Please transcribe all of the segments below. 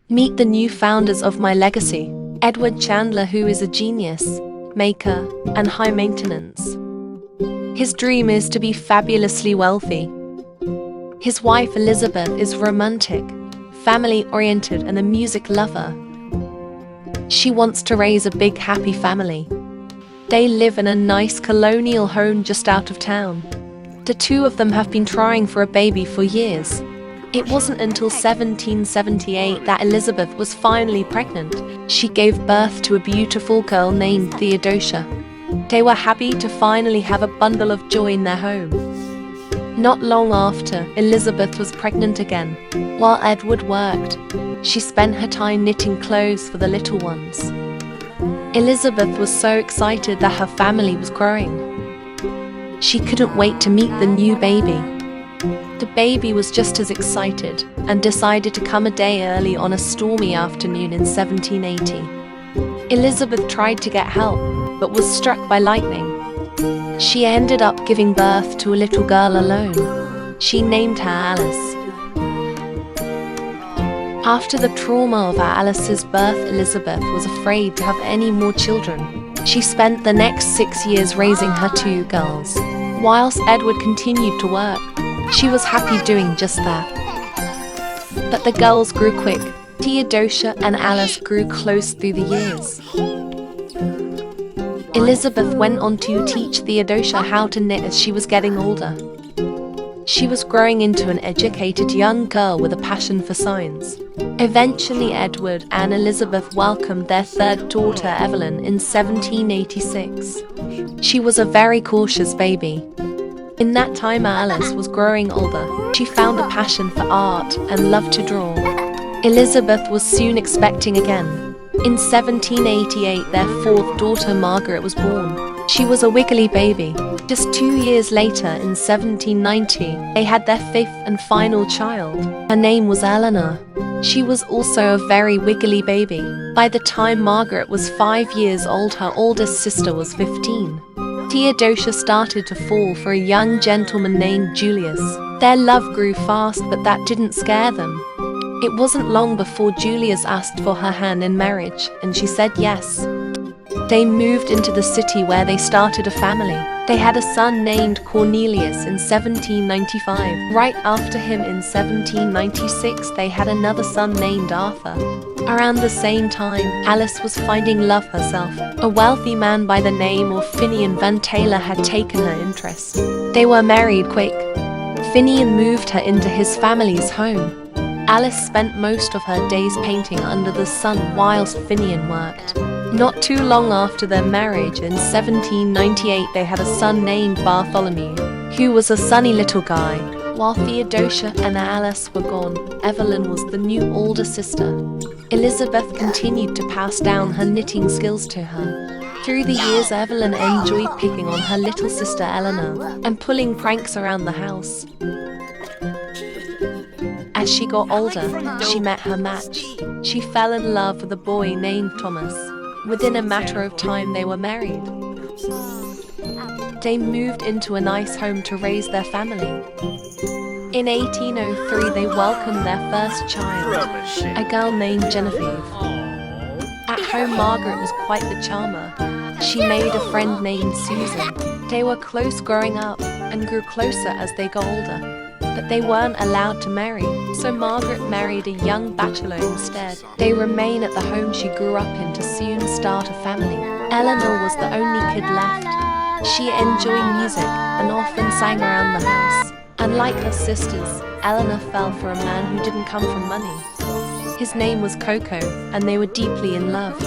Meet the new founders of my legacy. Edward Chandler, who is a genius, maker, and high maintenance. His dream is to be fabulously wealthy. His wife Elizabeth is romantic, family-oriented, and a music lover. She wants to raise a big happy family. They live in a nice colonial home just out of town. The two of them have been trying for a baby for years. It wasn't until 1778 that Elizabeth was finally pregnant. She gave birth to a beautiful girl named Theodosia. They were happy to finally have a bundle of joy in their home. Not long after, Elizabeth was pregnant again. While Edward worked, she spent her time knitting clothes for the little ones. Elizabeth was so excited that her family was growing. She couldn't wait to meet the new baby. The baby was just as excited and decided to come a day early on a stormy afternoon in 1780. Elizabeth tried to get help, but was struck by lightning. She ended up giving birth to a little girl alone. She named her Alice. After the trauma of Alice's birth, Elizabeth was afraid to have any more children. She spent the next 6 years raising her two girls. Whilst Edward continued to work, she was happy doing just that. But the girls grew quick. Theodosia and Alice grew close through the years. Elizabeth went on to teach Theodosia how to knit as she was getting older. She was growing into an educated young girl with a passion for science. Eventually, Edward and Elizabeth welcomed their third daughter, Evelyn, in 1786. She was a very cautious baby. In that time, Alice was growing older. She found a passion for art and loved to draw. Elizabeth was soon expecting again. In 1788, their fourth daughter, Margaret, was born. She was a wiggly baby. Just 2 years later, in 1790, they had their fifth and final child. Her name was Eleanor. She was also a very wiggly baby. By the time Margaret was 5 years old, her oldest sister was 15. Theodosia started to fall for a young gentleman named Julius. Their love grew fast, but that didn't scare them. It wasn't long before Julius asked for her hand in marriage, and she said yes. They moved into the city where they started a family. They had a son named Cornelius in 1795. Right after him in 1796, they had another son named Arthur. Around the same time, Alice was finding love herself. A wealthy man by the name of Finian Van Taylor had taken her interest. They were married quick. Finian moved her into his family's home. Alice spent most of her days painting under the sun whilst Finian worked. Not too long after their marriage, in 1798, they had a son named Bartholomew, who was a sunny little guy. While Theodosia and Alice were gone, Evelyn was the new older sister. Elizabeth continued to pass down her knitting skills to her. Through the years, Evelyn enjoyed picking on her little sister Eleanor and pulling pranks around the house. As she got older, she met her match. She fell in love with a boy named Thomas. Within a matter of time, they were married. They moved into a nice home to raise their family. In 1803, they welcomed their first child, a girl named Genevieve. At home, Margaret was quite the charmer. She made a friend named Susan. They were close growing up and grew closer as they got older. But they weren't allowed to marry, so Margaret married a young bachelor instead. They remained at the home she grew up in to soon start a family. Eleanor was the only kid left. She enjoyed music and often sang around the house. Unlike her sisters, Eleanor fell for a man who didn't come from money. His name was Coco, and they were deeply in love.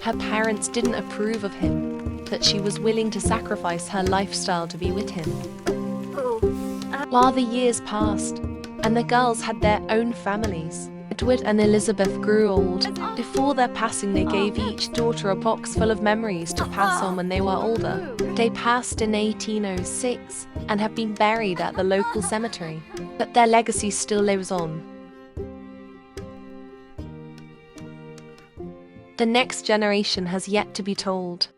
Her parents didn't approve of him, but she was willing to sacrifice her lifestyle to be with him. While the years passed, and the girls had their own families, Edward and Elizabeth grew old. Before their passing, they gave each daughter a box full of memories to pass on when they were older. They passed in 1806 and have been buried at the local cemetery, but their legacy still lives on. The next generation has yet to be told.